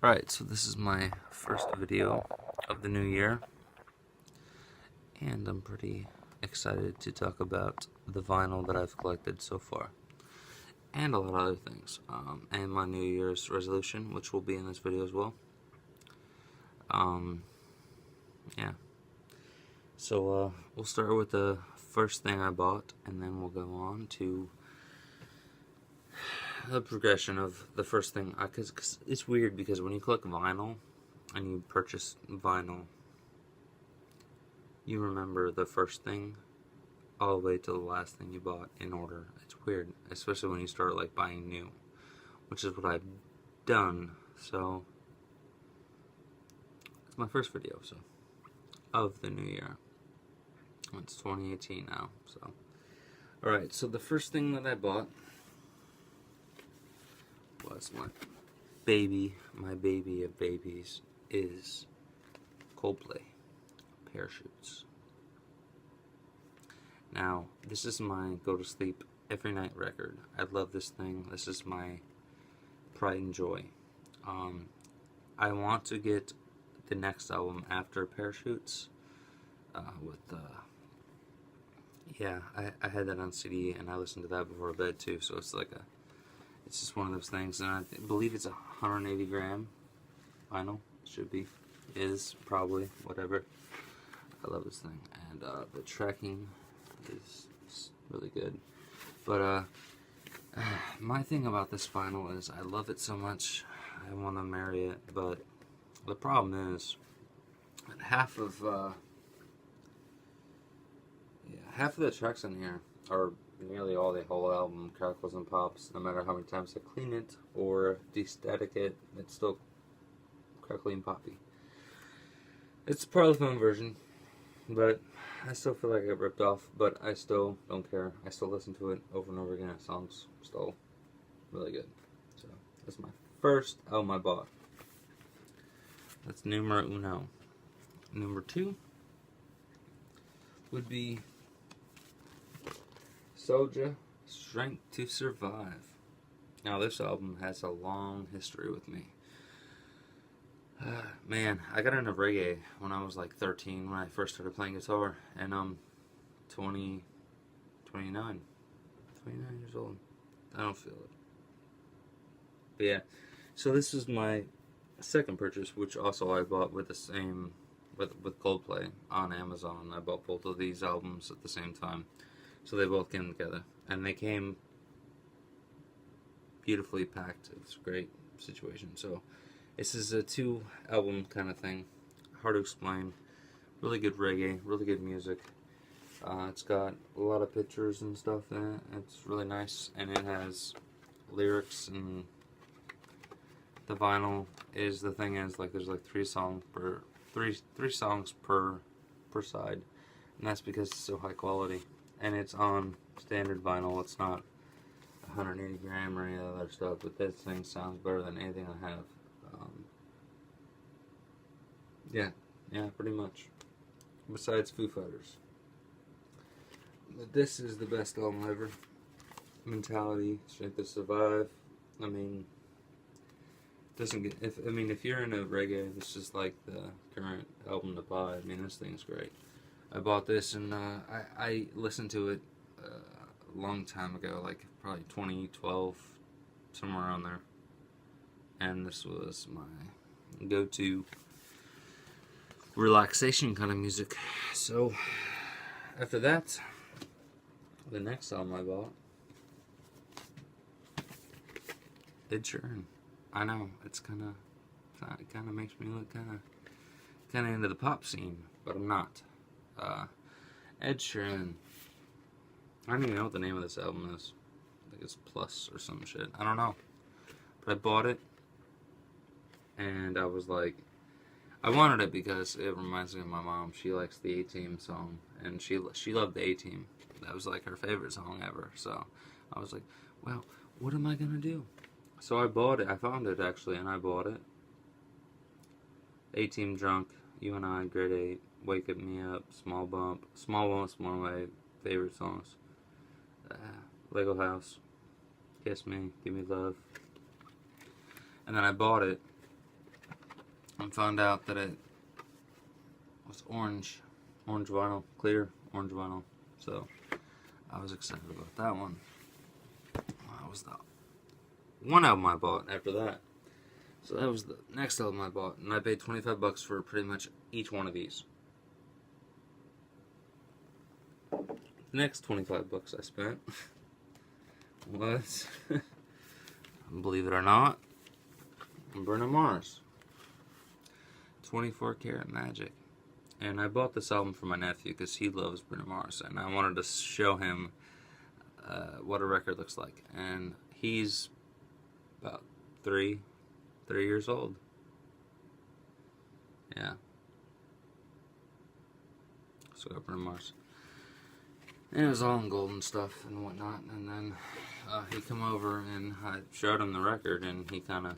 Alright, so this is my first video of the new year, and I'm pretty excited to talk about the vinyl that I've collected so far, and a lot of other things, and my New Year's resolution, which will be in this video as well. Yeah. So, we'll start with the first thing I bought, and then we'll go on to the progression of the first thing. Cause it's weird because when you collect vinyl and you purchase vinyl, you remember the first thing all the way to the last thing you bought in order. It's weird, especially when you start like buying new, which is what I've done. So it's my first video, so of the new year. It's 2018 now, so alright, so the first thing that I bought was my baby of babies is Coldplay Parachutes. Now, this is my go to sleep every night record. I love this thing. This is my pride and joy. I want to get the next album after Parachutes yeah, I had that on CD and I listened to that before bed too, so it's just one of those things, and I believe it's 180 gram vinyl. Should be, is, probably, whatever. I love this thing, and the tracking is really good. But my thing about this vinyl is I love it so much. I want to marry it, but the problem is that half of the tracks in here are nearly all the whole album crackles and pops. No matter how many times I clean it or destatic it, it's still crackly and poppy. It's a Parlophone version, but I still feel like I got ripped off, but I still don't care. I still listen to it over and over again. The song's still really good. So that's my first album I bought. That's numero uno. Number two would be Soulja, Strength to Survive. Now, this album has a long history with me. Man, I got into reggae when I was like 13 when I first started playing guitar, and I'm 29 years old. I don't feel it. But yeah, so this is my second purchase, which also I bought with the same, with Coldplay on Amazon. I bought both of these albums at the same time. So they both came together, and they came beautifully packed. It's a great situation. So this is a 2-album kind of thing. Hard to explain. Really good reggae, really good music. It's got a lot of pictures and stuff in it. It's really nice, and it has lyrics, and the vinyl is, the thing is, like, there's like three songs per side, and that's because it's so high quality. And it's on standard vinyl. It's not 180 gram or any other stuff, but this thing sounds better than anything I have. Yeah, pretty much. Besides Foo Fighters. But this is the best album ever. Mentality, Strength to Survive. I mean, doesn't get. If you're into reggae, this is like the current album to buy. I mean, this thing's great. I bought this, and I listened to it a long time ago, like probably 2012, somewhere around there. And this was my go-to relaxation kind of music. So after that, the next album I bought, Ed Sheeran. I know, it kind of makes me look kind of into the pop scene, but I'm not. Ed Sheeran. I don't even know what the name of this album is. I think it's Plus or some shit. I don't know. But I bought it, and I was like, I wanted it because it reminds me of my mom. She likes the A-Team song, and she loved the A-Team. That was like her favorite song ever. So I was like, well, what am I gonna do? So I bought it. I found it actually, and I bought it. A-Team, Drunk, You and I, Grade 8, Wake Up Me Up, Small Bump's one of my favorite songs. Lego House, Kiss Me, Give Me Love. And then I bought it, I found out that it was orange vinyl, clear orange vinyl. So I was excited about that one. That was the one album I bought after that. So that was the next album I bought, and I paid $25 for pretty much each one of these. The next $25 I spent was, believe it or not, Bruno Mars. 24 Karat Magic. And I bought this album for my nephew because he loves Bruno Mars, and I wanted to show him what a record looks like. And he's about 3 years old. Yeah. So I got Bruno Mars. And it was all in gold and stuff and whatnot. And then he come over and I showed him the record, and he kind of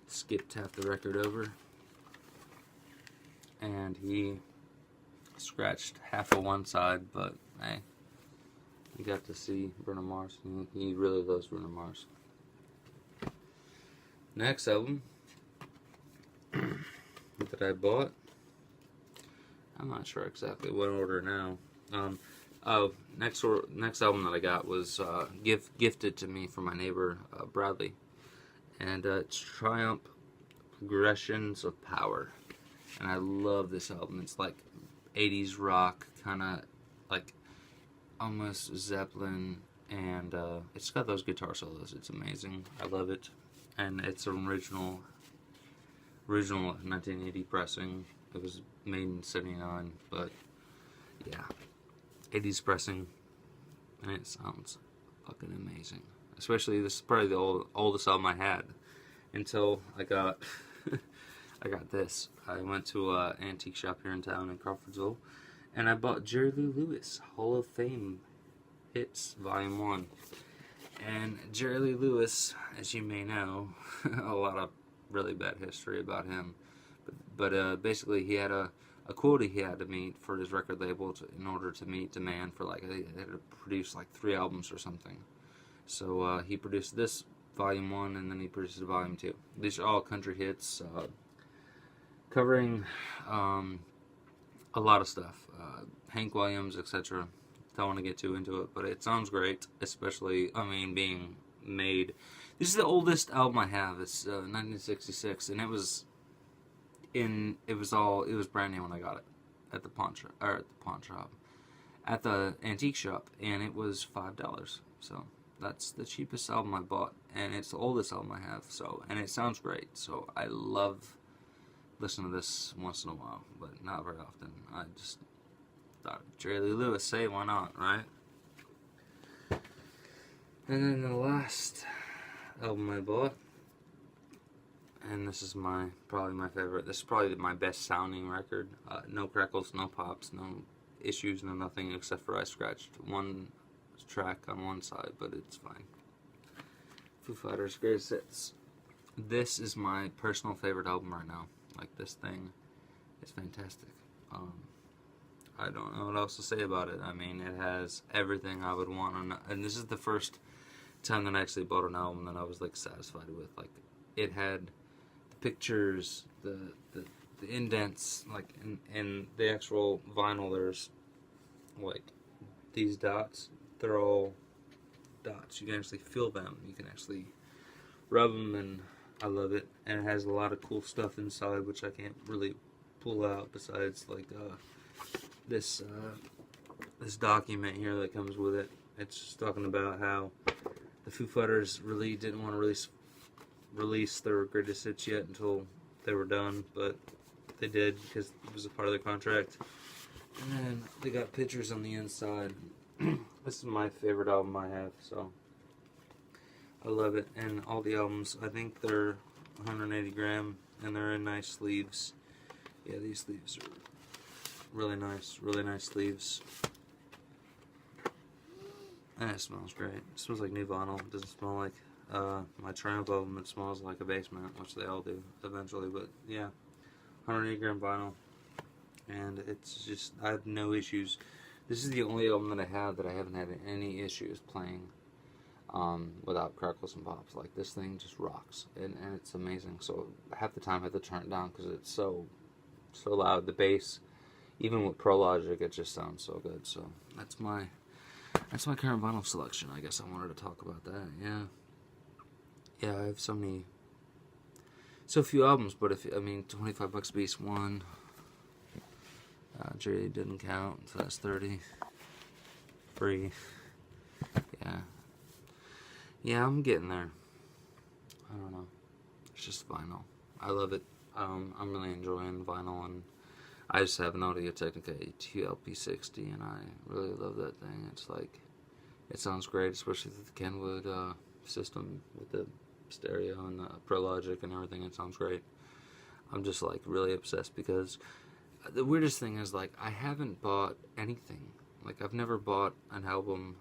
skipped half the record over. And he scratched half of one side, but hey, you got to see Bruno Mars. He really loves Bruno Mars. Next album that I bought, I'm not sure exactly what order now. Next album that I got was gifted to me from my neighbor Bradley, and it's Triumph Progressions of Power, and I love this album. It's like 80s rock, kind of like almost Zeppelin, and it's got those guitar solos. It's amazing. I love it. And it's an original 1980 pressing. It was made in 79, but yeah, 80s pressing, and it sounds fucking amazing. Especially, this is probably the oldest album I had until I got I got this. I went to an antique shop here in town in Crawfordsville, and I bought Jerry Lee Lewis Hall of Fame Hits Volume 1. And Jerry Lee Lewis, as you may know, a lot of really bad history about him. But basically, he had a quota he had to meet for his record label in order to meet demand for, like, they had to produce like 3 albums or something. So he produced this Volume 1, and then he produced Volume 2. These are all country hits, covering a lot of stuff. Hank Williams, etc. Don't want to get too into it, but it sounds great, especially, I mean, being made. This is the oldest album I have. It's 1966, and it was brand new when I got it at the at the antique shop, and it was $5. So that's the cheapest album I bought, and it's the oldest album I have. So, and it sounds great. So I love listening to this once in a while, but not very often. I just thought, Jerry Lee Lewis, say why not, right? And then the last album I bought, and this is probably my favorite. This is probably my best sounding record. No crackles, no pops, no issues, no nothing, except for I scratched one track on one side, but it's fine. Foo Fighters Greatest Hits. This is my personal favorite album right now. Like, this thing is fantastic. I don't know what else to say about it. I mean, it has everything I would want, and this is the first time that I actually bought an album that I was, like, satisfied with. Like, it had the pictures, the indents, like, in the actual vinyl, there's, like, these dots. They're all dots. You can actually feel them. You can actually rub them, and I love it. And it has a lot of cool stuff inside, which I can't really pull out besides, like, this document here that comes with it. It's just talking about how the Foo Fighters really didn't want to release their greatest hits yet until they were done, but they did because it was a part of their contract. And then they got pictures on the inside. This is my favorite album I have, so I love it. And all the albums, I think they're 180 gram, and they're in nice sleeves. Yeah, these sleeves are really nice sleeves. And it smells great. It smells like new vinyl. It doesn't smell like my Triumph album. It smells like a basement, which they all do eventually. But yeah, 180 gram vinyl, and it's just, I have no issues. This is the only album that I have that I haven't had any issues playing. without crackles and pops. Like, this thing just rocks, and it's amazing. So half the time I have to turn it down because it's so loud. The bass, even with Pro Logic, it just sounds so good. So that's my current vinyl selection. I guess I wanted to talk about that. Yeah, I have so few albums, but if I mean, $25 a piece, one. Jury didn't count, so that's 30. Free. Yeah, I'm getting there. I don't know. It's just vinyl. I love it. I'm really enjoying vinyl, and I just have an Audio Technica TLP60, and I really love that thing. It's like, it sounds great, especially with the Kenwood system with the stereo and the Pro Logic and everything. It sounds great. I'm just like really obsessed because the weirdest thing is, like, I haven't bought anything. Like, I've never bought an album,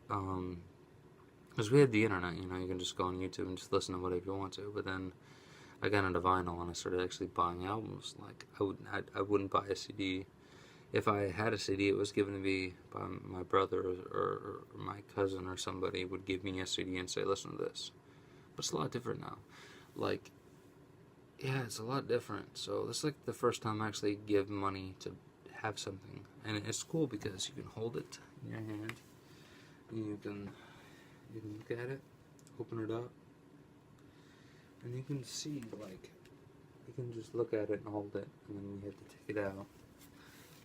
because we had the internet, you know, you can just go on YouTube and just listen to whatever you want to. But then I got into vinyl and I started actually buying albums. Like, I wouldn't buy a CD. If I had a CD, it was given to me by my brother or my cousin or somebody would give me a CD and say, listen to this. But it's a lot different now. Like, yeah, it's a lot different. So this is like the first time I actually give money to have something. And it's cool because you can hold it in your hand. And you can look at it, open it up. And you can see, like, you can just look at it and hold it. And then you have to take it out,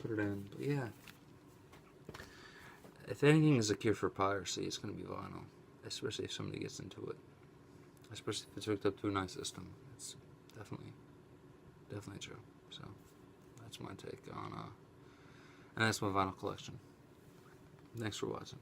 put it in. But yeah, if anything is a cure for piracy, it's going to be vinyl. Especially if somebody gets into it. Especially if it's hooked up to a nice system. It's definitely true. So that's my take on and that's my vinyl collection. Thanks for watching.